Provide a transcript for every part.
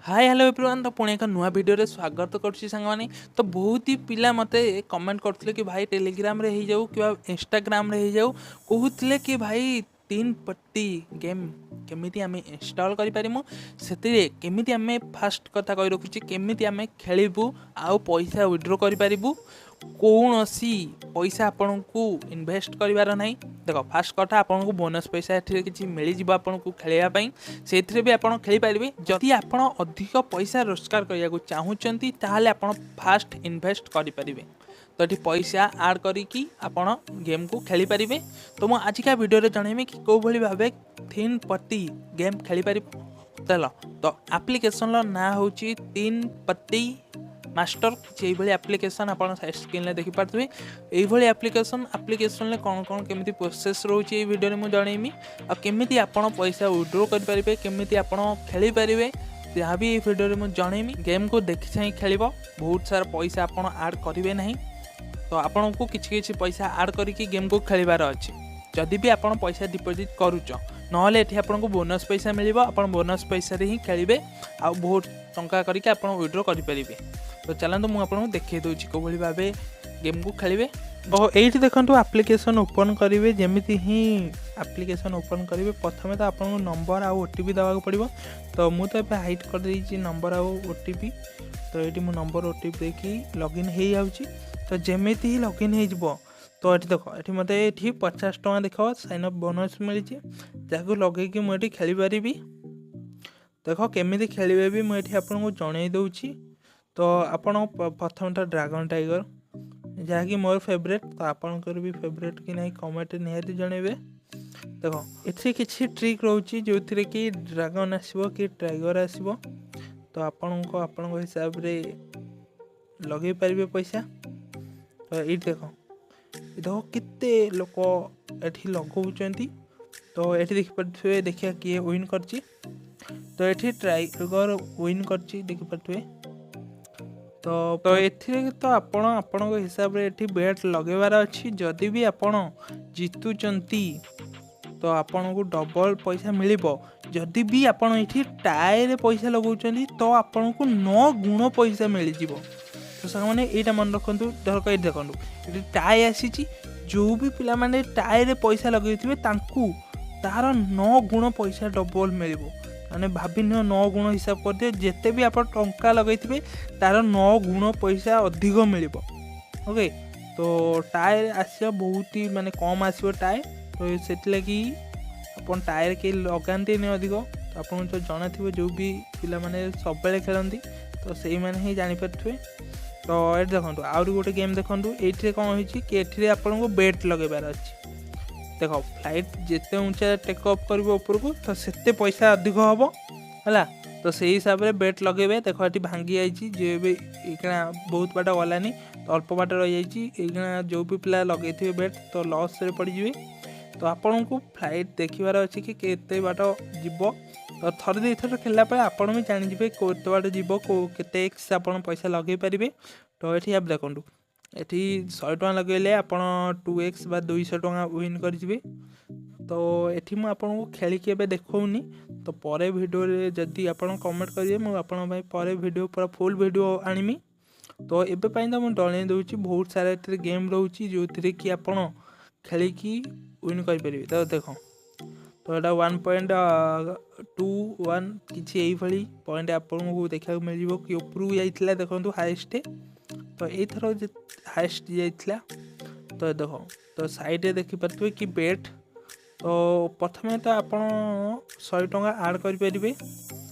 Hi hello everyone. तो पुणी एक नुआ वीडियो स्वागत करुच्ची सांगने। तो बहुत ही पिला मते कमेंट करते कि भाई टेलीग्राम रे ही जाऊ कि इंस्टाग्राम रे ही जाऊ कहते कि भाई 3 पट्टी गेम केमिति आमे इंस्टॉल करि परिमु सेतिरे केमिति आमे फास्ट कथा कहि रखुची केमिति आमे खेलिबु आउ पैसा विड्रॉ करि परिबु कौनसी पैसा आपन को इन्वेस्ट करिवार नाही। देख फास्ट कथा आपन को बोनस पैसा एठी किछि मिली जिवो आपन को खेलिया पई सेथिरे भी आपन खेली पारिबे। जदि आपन अधिक पैसा रोजगार करिया को चाहुचंती ताहाले आपन फास्ट इन्वेस्ट करि परिबे। तो ये पैसा आड करिकी आपन गेम को खेली पारिबे। तो मु आजिका वीडियो रे जणैमी कि को भली भाबे 3 पट्टी गेम खेली पारिबे। चलो तो एप्लिकेशन रो ना होची 3 पट्टी मास्टर से भाई एप्लिकेशन आप स्क्रीन में देखिपे। यही एप्लिकेशन में कौन कौन केमी प्रोसेस रोचे ये वीडियो में जनईमी आमती आप पैसा विड्रॉ करेंगे केमी आप खेली पारे जहाँ भी वीडियो में जनईमी। गेम को देखी चाह खेल बहुत सारा पैसा आप आड करेंगे ना तो आपन को किसी पैसा आड करके गेम को खेलार अच्छे। जदि भी आप पैसा डिपोजिट करुच नहले ये आपन को बोनस पैसा मिल आप बोनस पैसा ही खेलेंगे आ बहुत टंका करके आप विड्रॉ करेंगे। तो चलते मुझे आपको देखा दूसरी कौ भाव गेम को खेलेंगे। तो ये देखो एप्लिकेशन ओपन करेंगे जमी ही एप्लिकेशन ओपन करेंगे प्रथम तो आपको नंबर आउ ओटीपी देवाक पड़ो। तो मुझे तो हाइट कर देती नंबर आउ ओटीपी। तो ये मो नंबर ओटीपी देखी लॉगिन हो जाऊँगी। तो जमी ही लॉगिन हो तो ये देख ये मत 50 टଙ୍କା देख साइन अप बोनस मिली जहाँ लगे मुझे खेली पारि। देख केमी खेलें भी मुझे आपको जन दूची। तो आपण प्रथम ड्रैगन टाइगर जहाँकि मोर फेवरेट तो आपंकर भी फेवरेट कि नहीं कमेंट निहाती जनइबे। देख ये किसी ट्रिक रोचे जो थी कि ड्रैगन आसो कि टाइगर आसो तो आपण हिसाब रे लगे पारे पैसा। तो ये देख केते लोक ये लगाउछंती। तो ये देखिपे देखिए किए विन करची। तो ये टाइगर विन करची देखिपे। तो एथिरे तो आपण हिसाब रे एठी बेट लगेबार अच्छी। जदि भी आपण जीतुचंती तो आपण को डबल पैसा मिलिबो। जदि भी आपण एठी टाए रे पैसा लगाउचंती तो आपण को 9 गुण पैसा मिल जिवो। तो संग माने एटा मन रखंतु। धरक ए देखंतु एठी टाए आसीची जो भी पिला माने टाए रे पैसा लगैथिबे तांकू तार 9 गुण पैसा डबल मिलिबो। मैंने भाभी 9 गुण हिसाब कर दिए जिते भी आप टंका लगे तार 9 गुण पैसा अधिक मिल। ओके तो टायर आस बहुत ही माने कम आसो टाए। तो से लगी आप टायर के लगाते नहीं अधिक। तो आपको तो जाना थी जो भी पिला माने सब बेले खेलती तो से मैंने ही जानीपारे। तो ये देखो आउरी गोटे गेम देखो ये कौन हो कि ये आपको बेट लगेबार अच्छे। देख फ्लाइट जिते ऊंचा टेक अप कर ऊपर को तो सेते पैसा अधिक हम है। तो से हिसाब से बेट लगे। देख ये भांगी जाइए बहुत बाट गलानी तो अल्प बाट रही जाइए जो भी पिला लगे बेट तो लॉस रे पड़े। तो आपण को फ्लाइट देखिबार अच्छे कि केते बाट जीव। तो थर दे थर खेलला आपण भी जानीजे केते बाट जीव केते एक्स आपण पैसा लगे पारे। तो ये आप देखो एठी 100 टଙ୍କା लगेले आपण 2x बा 200 टଙ୍କା विन करिवे। तो एठी मु आपन को खेली के बे देखौनी। तो परे वीडियो रे जदी आपण कमेंट करिवे मु आपन भाई परे वीडियो पूरा फुल वीडियो आनिमी। तो एबे पई तो मु डणे दोची बहुत सारा एथे गेम रहउची जो थरे कि आपण खेली की विन कर परिवे। तो देखो तो एटा 1.21 किछि एई भली पॉइंट आपन को देखा मिल जिवो कि ऊपर जाइथिला। देखंतु हाईएस्ट तो ये थर हाईएस्ट जाइथिला। तो देखो तो साइड रे देखि पारथुवे कि बेट। तो प्रथमे तो आप 100 टଙ୍କା आड कर परिवे।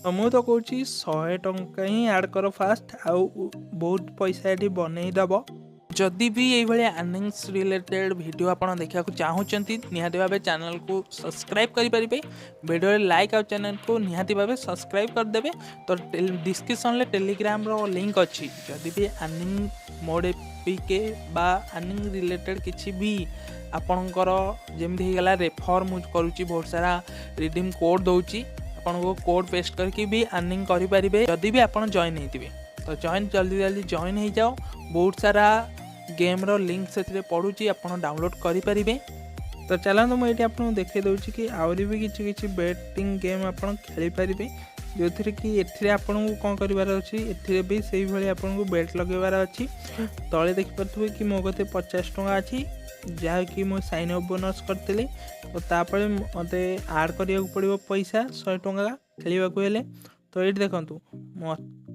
तो मु तो कहूँ 100 टଙ୍କା ही आड कर फास्ट आउ बहुत पैसा ये बनई दब। जदि भी ये अर्निंग्स रिलेटेड वीडियो आपन देखा चाहूँगी निहाती भाव चैनल को सब्सक्राइब करेंगे। वीडियो लाइक और चैनल को निहाती भाव सब्सक्राइब करदे। तो डिस्क्रिप्शन में टेलीग्राम रो लिंक अच्छी जदि भी अर्निंग मोड एपीके बा अर्निंग रिलेटेड किसी भी आपणकर जमी होगा रेफर मुझ करुच्ची बहुत सारा रिडीम कोड दूची आपन को कोड पेस्ट करके भी अर्निंग करेंगे जदि भी आप जॉइन होते। तो जॉइन जल्दी जल्दी जॉइन हो जाओ। बहुत सारा गेम रो लिंक से पड़ुची आप डाउनलोड करेंगे। तो चलते मुझे आपको देखे दूसरी कि आहरी भी किसी बेटिंग गेम आप खेली पारे जो थी कि एथिरे आपन को कौन करिवार अछि एथिरे भी सेही भली आपन को बेट लगेबार अछि तळे देखि परथुबे कि मो गते 50 टका अछि जहाँ कि मो साइन अप बोनस करथिली तो तापर मते ऐड करिया पड़िबो पैसा 100 टका खेलिबा को हेले तो ये देखंतु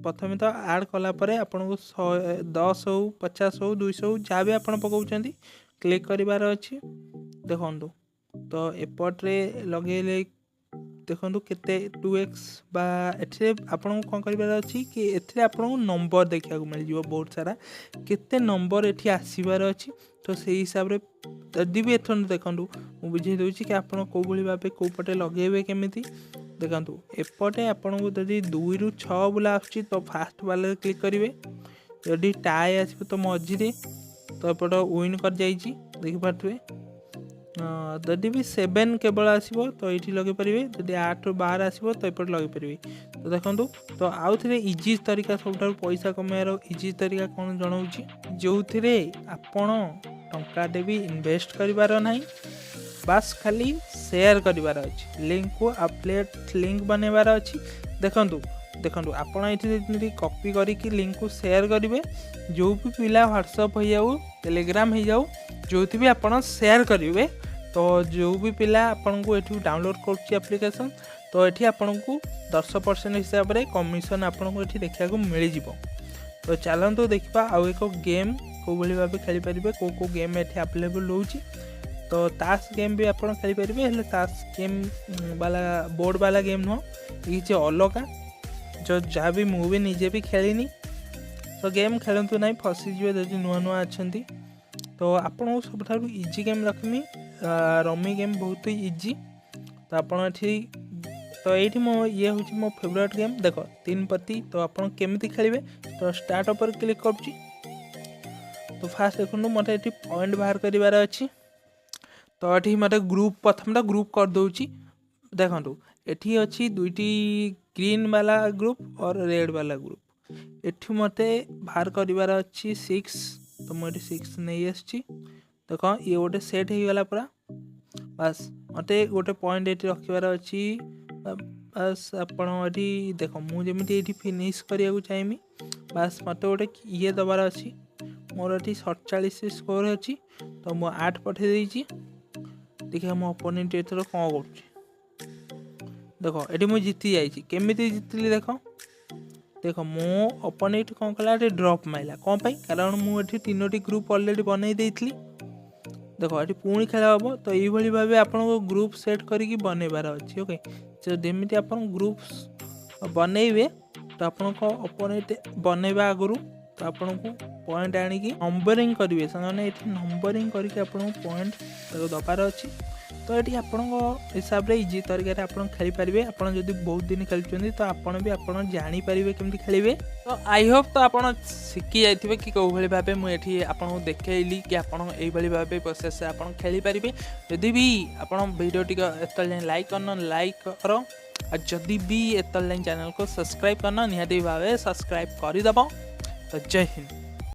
प्रथम तो ऐड कला परे आपन को 10 हो 50 हो 200 हो जहाँ भी आपन पकाउचंती क्लिक करिवार अछि देखंतु तो एपट्रे लगेले देखो केते 2x बा एथे आपन को करिबार अछि कि एथे आपन को नंबर देखिया को मिल जिवो बहुत सारा केते नंबर एठी आसीबार अछि तो सेही हिसाब रे जदि भी एथन देखंतु मु बुझे दोछि कि आपन को भली भाबे को पटे लगेबे केमिति देखंतु एपटे आपन को जदि 2 रु 6 बुला आछि तो फास्ट वाले क्लिक करिवे जदि टाई आछि तो मझिरे तो एपट विन कर जाईछि देखि पाथुए जदि भी 7 केवल आसीबो तो ये लगे पारे जदि 8 रु 12 आसीबो तो एपट लगे पारे तो देखंतु तो आउ थे इजी तरीका सब पैसा कमार इजी तरीका कौन जनाऊँगी जो थे आपण टंकाटे भी इन्वेस्ट करिवार नाही बास खाली शेयर करिवार अछि लिंक को अपडेट लिंक बनेबार अछि देखंतु देखंतु आपण एठी कॉपी करिकी लिंक को शेयर करिवे जो भी पिला व्हाट्सएप हो जाऊ टेलीग्राम हो जाऊ जो भी आपण शेयर करिवे तो जो भी पिला आपन को एठी डाउनलोड करछि एप्लीकेशन तो एठी आपन को 10% हिसाब रे कमिशन आपन को एठी देखिया को मिल जिवो तो चलंतु देखबा आउ एक गेम को भली भाबे खेली परिबे को गेम एठी अवेलेबल होउची तो तास गेम भी आपन खेली परिबे हले तास गेम वाला बोर्ड वाला गेम नो ई जे अलगा जो जहाँ भी मु भी निजे भी खेलिनी तो गेम खेलतु ना फसी जीवे जदि नुआ नुआ अछंती तो आपन सब इजी गेम रखमी रमी गेम बहुत इजी तो आपन एठी तो ये मो ये हूँ मो फेवरेट गेम देख 3 पत्ती तो आपन केमिति खेलिबे तो स्टार्ट ऊपर क्लिक करछि तो फास्ट देखो मते एठी पॉइंट बाहर करिवार अछि तो एठी मते ग्रुप प्रथमटा ग्रुप कर दोछि देखंतु एठी अछि दुईटी ग्रीन वाला ग्रुप और रेड वाला ग्रुप एठी मते बाहर करिवार अछि 6 तो मोटी 6 नहीं आछि देखो ये गोटे सेट हो गला पूरा बस मते गोटे पॉइंट एठी रखिबार अछि बस आपण एठी देखो मु जेमिति एठी फिनिश करिया को चाहेमी बस मते गोटे ये दबार अछि मोर एठी 47 स्कोर अछि तो मु 8 पठे देइछि देखिए मो ओपोनेंट एथरो कोन करछि देखो एठी मु जीती जाइछि केमिति जीतली देखो देखो मो ओपोनेंट कोन कला एठी ड्रॉप माइला कोन पई कारण मु एठी तीनोटी ग्रुप ऑलरेडी बनै देइथली देखो ये पुणी खेला हम तो ये भाव आपन को ग्रुप सेट करके बनइबार अच्छे ओके जो जमीती आप ग्रुप बनइबे तो आपन को ओपोनेंट बनइबा आगु तो आपन को पॉइंट आनिकी नंबरिंग करेंगे से नंबरिंग करके आपन पॉइंट दबार अच्छी तो ये आपण हिसाब से इजी तरीके आप खेली पारे आप बहुत दिन खेलुँच तो आपड़ भी आप जानीपारे केमती खेलेंगे तो आई होप तो आप शिखी जाइए कि कौ भाव मुझे आपको देखली कि आपड़ी भाव प्रोसेस आप खेली पारे जदि भी आप भिडियो एत लाइक करना लाइक कर और जदि भी एत चैनल को सब्सक्राइब करना निहाती भाव सब्सक्राइब करदेव तो जय हिंद।